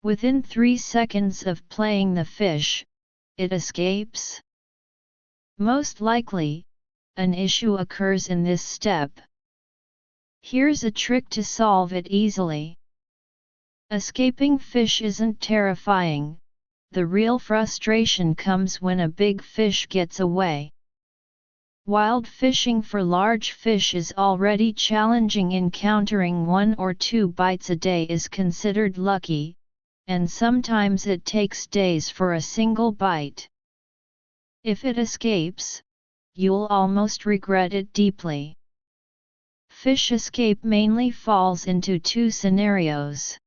Within 3 seconds of playing the fish, it escapes? Most likely, an issue occurs in this step. Here's a trick to solve it easily. Escaping fish isn't terrifying, the real frustration comes when a big fish gets away. Wild fishing for large fish is already challenging. Encountering 1 or 2 bites a day is considered lucky, and sometimes it takes days for a single bite. If it escapes, you'll almost regret it deeply. Fish escape mainly falls into 2 scenarios.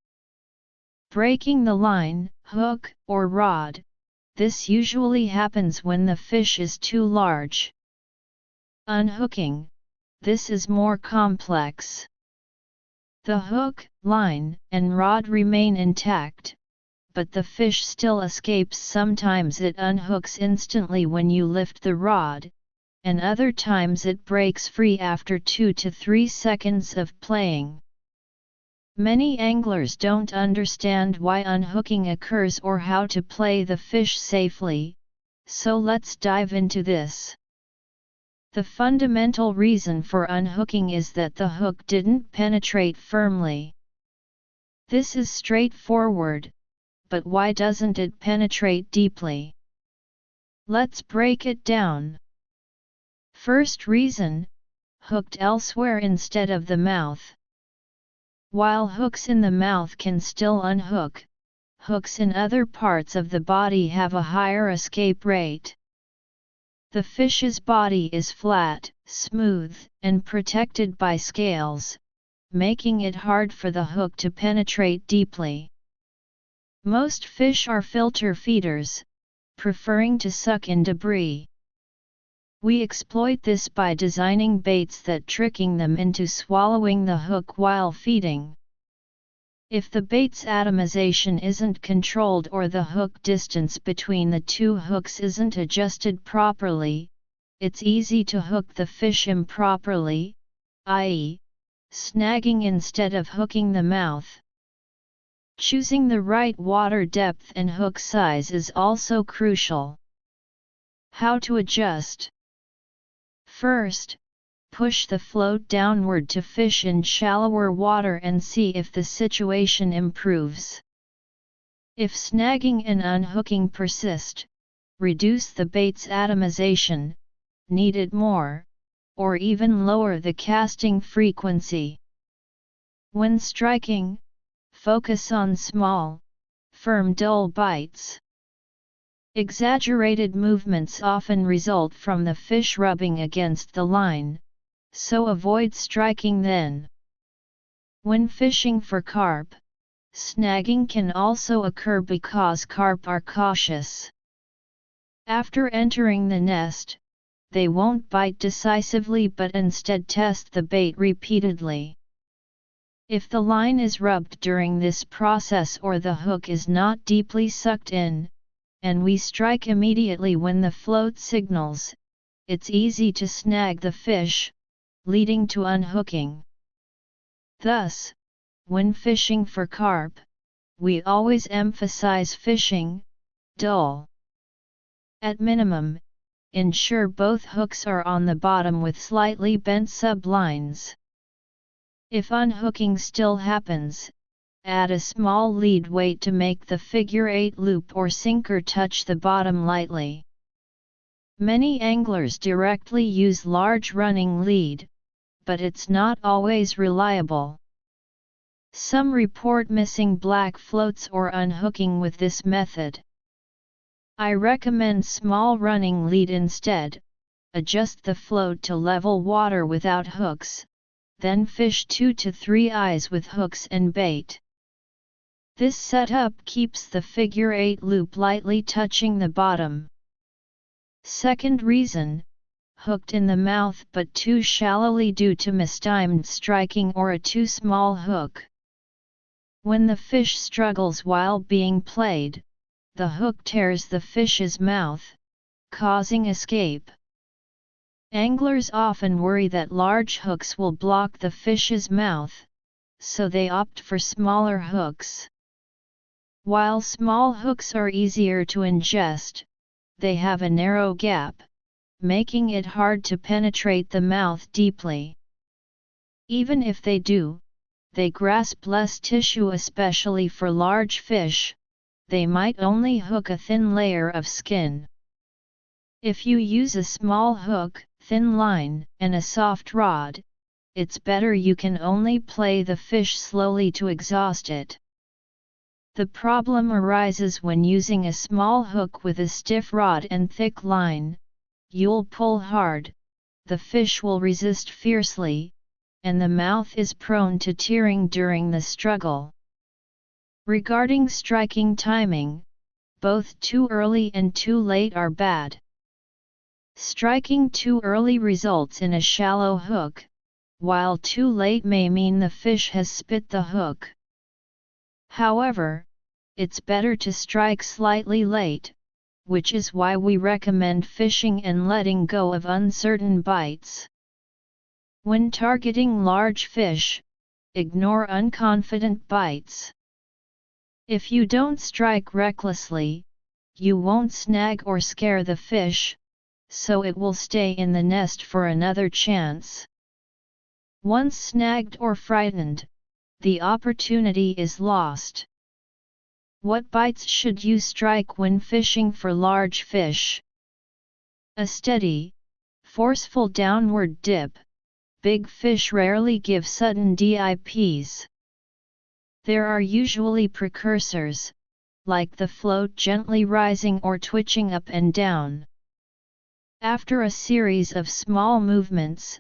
Breaking the line, hook, or rod. This usually happens when the fish is too large. Unhooking. This is more complex. The hook, line, and rod remain intact, but the fish still escapes. Sometimes it unhooks instantly when you lift the rod, and other times it breaks free after 2 to 3 seconds of playing. Many anglers don't understand why unhooking occurs or how to play the fish safely, so let's dive into this. The fundamental reason for unhooking is that the hook didn't penetrate firmly. This is straightforward, but why doesn't it penetrate deeply? Let's break it down. First reason: hooked elsewhere instead of the mouth. While hooks in the mouth can still unhook, hooks in other parts of the body have a higher escape rate. The fish's body is flat, smooth, and protected by scales, making it hard for the hook to penetrate deeply. Most fish are filter feeders, preferring to suck in debris. We exploit this by designing baits that tricking them into swallowing the hook while feeding. If the bait's atomization isn't controlled or the hook distance between the 2 hooks isn't adjusted properly, it's easy to hook the fish improperly, i.e., snagging instead of hooking the mouth. Choosing the right water depth and hook size is also crucial. How to adjust? First, push the float downward to fish in shallower water and see if the situation improves. If snagging and unhooking persist, reduce the bait's atomization, knead it more, or even lower the casting frequency. When striking, focus on small, firm dull bites. Exaggerated movements often result from the fish rubbing against the line, so avoid striking then. When fishing for carp, snagging can also occur because carp are cautious. After entering the nest, they won't bite decisively but instead test the bait repeatedly. If the line is rubbed during this process or the hook is not deeply sucked in, and we strike immediately when the float signals, it's easy to snag the fish, leading to unhooking. Thus, when fishing for carp, we always emphasize fishing dull. At minimum, ensure both hooks are on the bottom with slightly bent sublines. If unhooking still happens, add a small lead weight to make the figure 8 loop or sinker touch the bottom lightly. Many anglers directly use large running lead, but it's not always reliable. Some report missing black floats or unhooking with this method. I recommend small running lead instead. Adjust the float to level water without hooks, then fish 2 to 3 eyes with hooks and bait. This setup keeps the figure 8 loop lightly touching the bottom. Second reason: hooked in the mouth but too shallowly due to mistimed striking or a too small hook. When the fish struggles while being played, the hook tears the fish's mouth, causing escape. Anglers often worry that large hooks will block the fish's mouth, so they opt for smaller hooks. While small hooks are easier to ingest, they have a narrow gap, making it hard to penetrate the mouth deeply. Even if they do, they grasp less tissue, especially for large fish. They might only hook a thin layer of skin. If you use a small hook, thin line, and a soft rod, it's better you can only play the fish slowly to exhaust it. The problem arises when using a small hook with a stiff rod and thick line. You'll pull hard, the fish will resist fiercely, and the mouth is prone to tearing during the struggle. Regarding striking timing, both too early and too late are bad. Striking too early results in a shallow hook, while too late may mean the fish has spit the hook. However, it's better to strike slightly late, which is why we recommend fishing and letting go of uncertain bites. When targeting large fish, ignore unconfident bites. If you don't strike recklessly, you won't snag or scare the fish, so it will stay in the nest for another chance. Once snagged or frightened, the opportunity is lost. What bites should you strike when fishing for large fish? A steady, forceful downward dip. Big fish rarely give sudden dips. There are usually precursors, like the float gently rising or twitching up and down. After a series of small movements,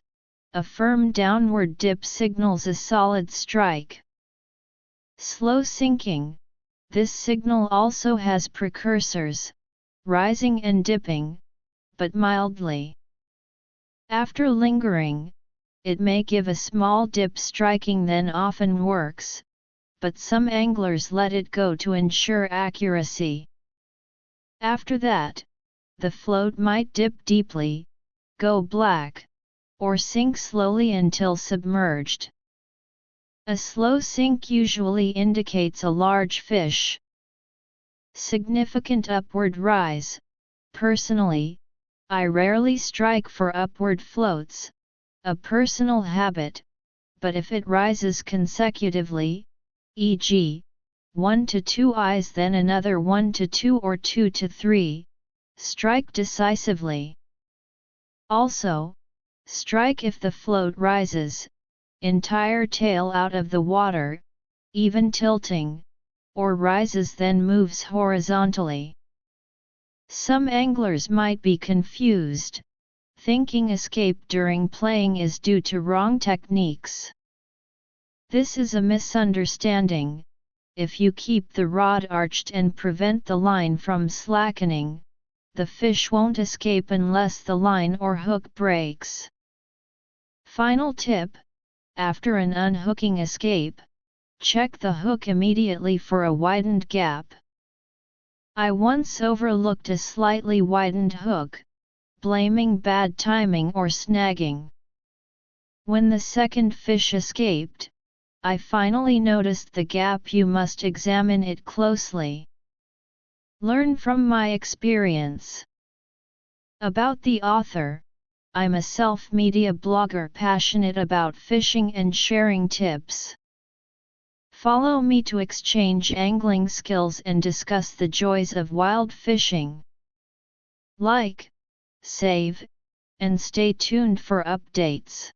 a firm downward dip signals a solid strike. Slow sinking. This signal also has precursors, rising and dipping, but mildly. After lingering, it may give a small dip. Striking then often works, but some anglers let it go to ensure accuracy. After that, the float might dip deeply, go black, or sink slowly until submerged. A slow sink usually indicates a large fish. Significant upward rise. Personally, I rarely strike for upward floats, a personal habit, but if it rises consecutively, e.g., 1 to 2 eyes then another 1 to 2 or 2 to 3, strike decisively. Also, strike if the float rises, entire tail out of the water, even tilting, or rises then moves horizontally. Some anglers might be confused, thinking escape during playing is due to wrong techniques. This is a misunderstanding. If you keep the rod arched and prevent the line from slackening, the fish won't escape unless the line or hook breaks. Final tip: after an unhooking escape, check the hook immediately for a widened gap. I once overlooked a slightly widened hook, blaming bad timing or snagging. When the second fish escaped, I finally noticed the gap. You must examine it closely. Learn from my experience. About the author: I'm a self-media blogger passionate about fishing and sharing tips. Follow me to exchange angling skills and discuss the joys of wild fishing. Like, save, and stay tuned for updates.